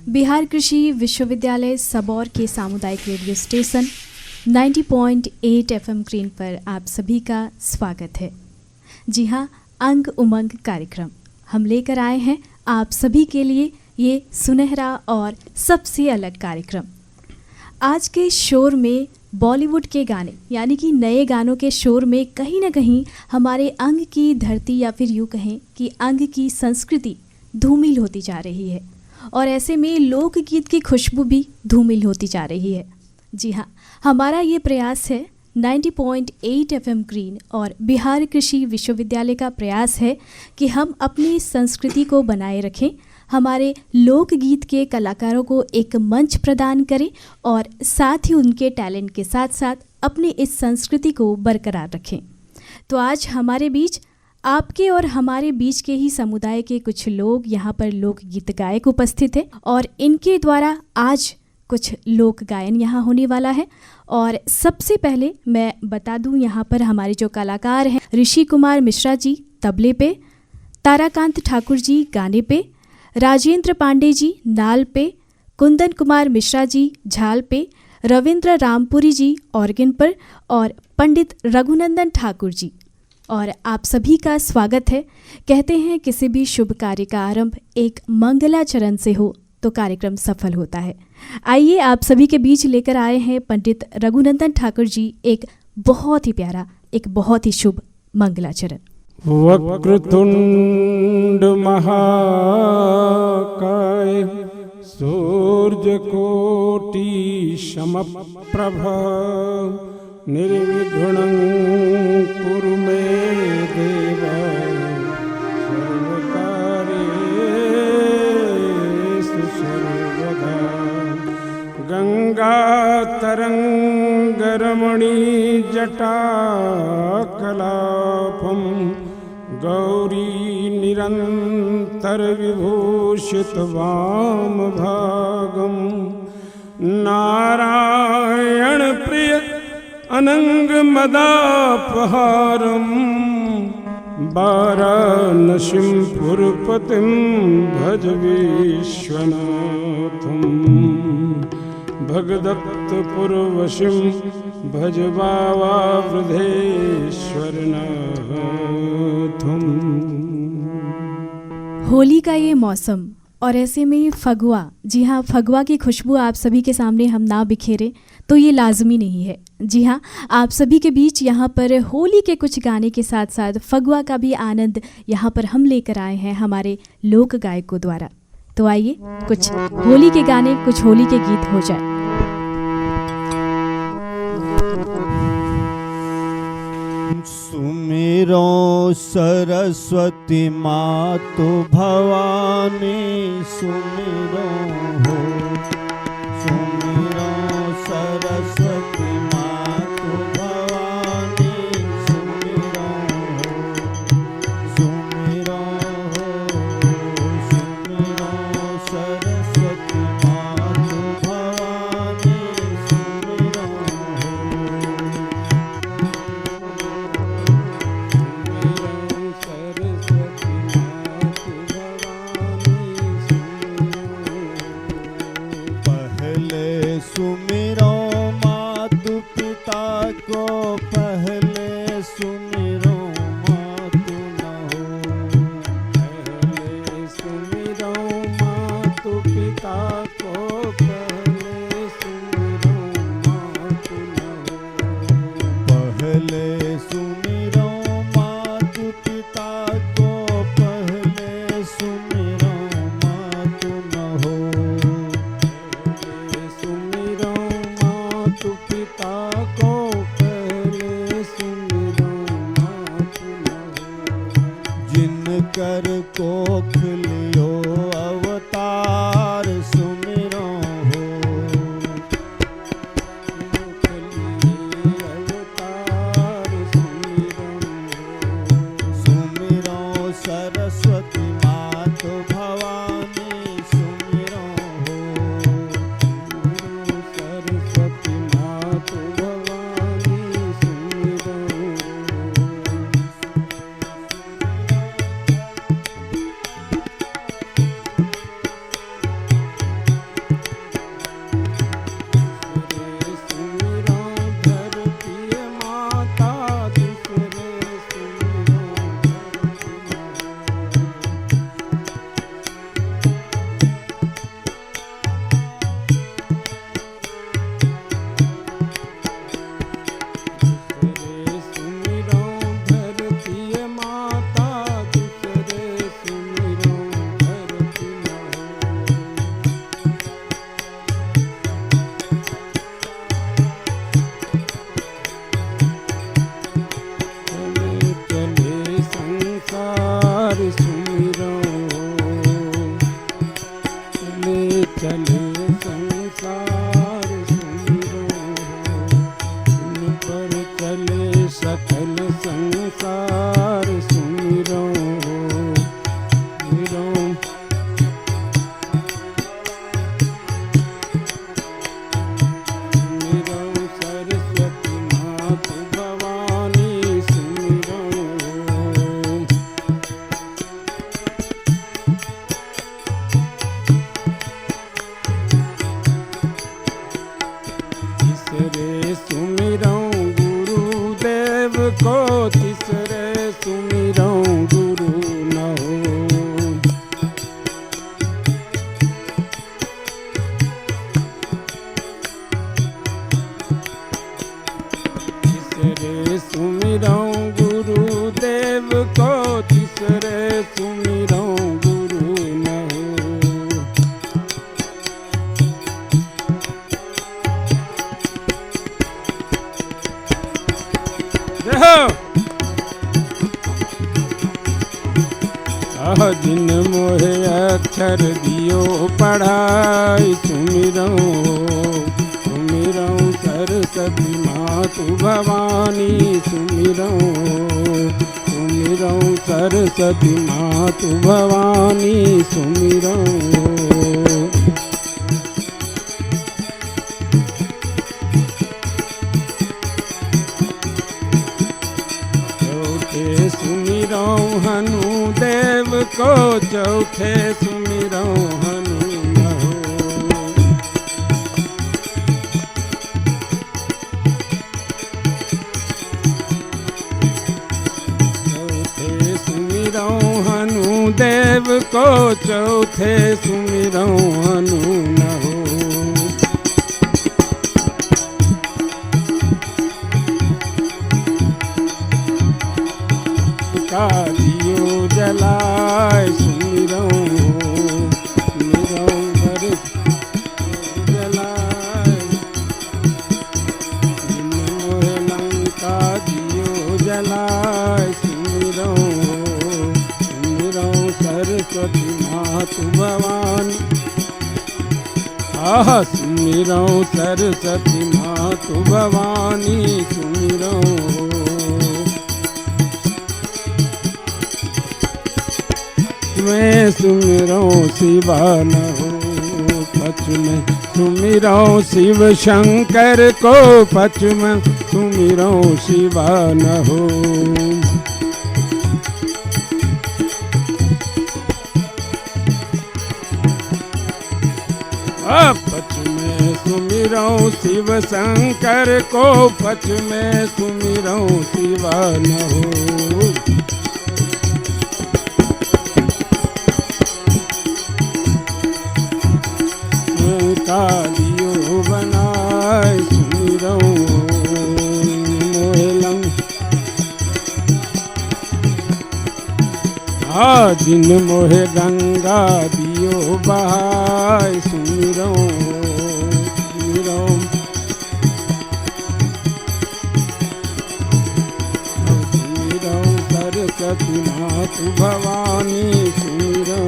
बिहार कृषि विश्वविद्यालय सबौर के सामुदायिक रेडियो स्टेशन 90.8 FM ग्रीन पर आप सभी का स्वागत है। जी हाँ, अंग उमंग कार्यक्रम हम लेकर आए हैं आप सभी के लिए ये सुनहरा और सबसे अलग कार्यक्रम। आज के शोर में बॉलीवुड के गाने यानी कि नए गानों के शोर में कहीं ना कहीं हमारे अंग की धरती या फिर यूँ कहें कि अंग की संस्कृति धूमिल होती जा रही है और ऐसे में लोकगीत की खुशबू भी धूमिल होती जा रही है। जी हाँ, हमारा ये प्रयास है 90.8 FM ग्रीन और बिहार कृषि विश्वविद्यालय का प्रयास है कि हम अपनी संस्कृति को बनाए रखें, हमारे लोकगीत के कलाकारों को एक मंच प्रदान करें और साथ ही उनके टैलेंट के साथ साथ अपनी इस संस्कृति को बरकरार रखें। तो आज हमारे बीच आपके और हमारे बीच के ही समुदाय के कुछ लोग यहाँ पर लोकगीत गायक उपस्थित हैं और इनके द्वारा आज कुछ लोक गायन यहाँ होने वाला है। और सबसे पहले मैं बता दूँ, यहाँ पर हमारे जो कलाकार हैं, ऋषि कुमार मिश्रा जी तबले पे, ताराकांत ठाकुर जी गाने पे, राजेंद्र पांडे जी नाल पे, कुंदन कुमार मिश्रा जी झाल पे, रविंद्र रामपुरी जी ऑर्गन पर और पंडित रघुनंदन ठाकुर जी। और आप सभी का स्वागत है। कहते हैं किसी भी शुभ कार्य का आरंभ एक मंगलाचरण से हो तो कार्यक्रम सफल होता है। आइए आप सभी के बीच लेकर आए हैं पंडित रघुनंदन ठाकुर जी एक बहुत ही प्यारा, एक बहुत ही शुभ मंगलाचरण। वक्रतुंड महाकाय सूर्य कोटि समप्रभा निर्विघ्नं कुरु मे देव सर्वकार्येषु सर्वदा। गंगा तरंगरमणी जटाकलापं गौरी निरंतर विभूषित वामभागं नारायण प्रिय अनंग मदापहारं वाराणसीं पुरपतिं भज विश्वनाथं भगदत्तपुरवशीं भज बाबावृधेश्वरनाथं। होली का ये मौसम और ऐसे में फगुआ, जी हाँ, फगुआ की खुशबू आप सभी के सामने हम ना बिखेरें तो ये लाजमी नहीं है। जी हाँ, आप सभी के बीच यहाँ पर होली के कुछ गाने के साथ साथ फगुआ का भी आनंद यहाँ पर हम लेकर आए हैं हमारे लोक गायकों द्वारा। तो आइए कुछ होली के गाने, कुछ होली के गीत हो जाए। सुमिरो सरस्वती मातु भवानी सुमिरो हो, सुमिरो सरस्वती मातु भवानी सुमिरो हो, सुमिरो हो, सुमिरो सरस्वती मातु भवानी सुमिरो हो। सुमिरो मातु पिता को, पहले सुमिरो मातु न हो, पहले सुमिरो मातु पिता को, पहले सुमिरो मातु न हो, पहले सुमिरो मातु पिता को, पहले सुमिरो मातु न हो, पिता को पहले सुमिरो मातु न हो। जिनकर कोख लियो अवतार सुमिरो चले संसार सुमिरो जिन पर चले सकल संसार सुमिरो सुमिरो सरस्वती मातु भवानी सुमिरो तीसरे सुमिरो गुरुदेव को तीसरे सुमिरो गुरु न हो तीसरे सुमिरो गुरुदेव को तीसरे सुमिरो गुरु न हो जिन मोहे अक्षर दियो पढ़ाई सुमिरो सुमिरो सरस्वती मातु भवानी सुमिरो सुमिरो सरस्वती मातु भवानी सुमिरो चौथे सुमिरो हनु देव को चौथे सुमिरो हनु न हो चौथे सुमिरो हनु देव को चौथे सुमिरो हनु न हो का दियो जलाए सुमिरो सुमिरो घर जलाए जिन मोहे लंका दियो जलाए सुमिरो सुमिरो सरस्वती मातु भवानी सुमिरो सरस्वती मातु भवानी सुमिरो में सुमिरो शिवा न हो पच में सुमिरो शिव शंकर को पच में सुमिरो शिवा न हो पच में सुमिरो शिव शंकर को पच में सुमिरो शिवा न हो का दियो बनाए सुमिरो मोहे जिन मोहे गंगा दियो बहाय सुमिरो सुमिरो सुमिरो सरस्वती मातु भवानी सुमिरो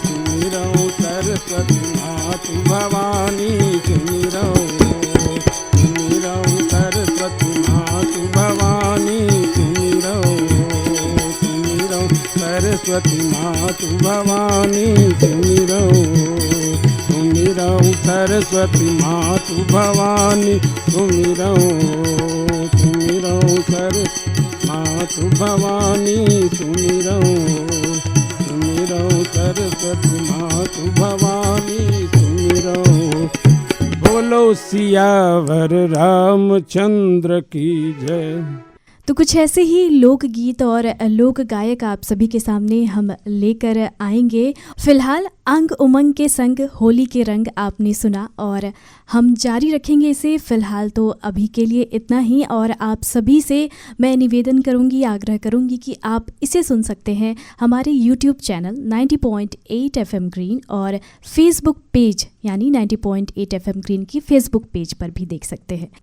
सुमिरो सरस्वती मातु भवानी सुमिरो सुमिरो सरस्वती मातु भवानी सुमिरो सुमिरो सरस्वती मातु भवानी सुमिरो सुमिरो सरस्वती मातु भवानी सुमिरो सुमिरो सरस्वती मातु भवानी सुमिरो सुमिरो सरस्वती मातु भवानी सुमिरो बोलो सियावर रामचंद्र की जय। तो कुछ ऐसे ही लोकगीत और लोक गायक आप सभी के सामने हम लेकर आएंगे। फिलहाल अंग उमंग के संग होली के रंग आपने सुना और हम जारी रखेंगे इसे। फिलहाल तो अभी के लिए इतना ही और आप सभी से मैं निवेदन करूंगी, आग्रह करूंगी कि आप इसे सुन सकते हैं हमारे YouTube चैनल 90.8 FM ग्रीन और फेसबुक पेज यानी 90.8 FM ग्रीन की फेसबुक पेज पर भी देख सकते हैं।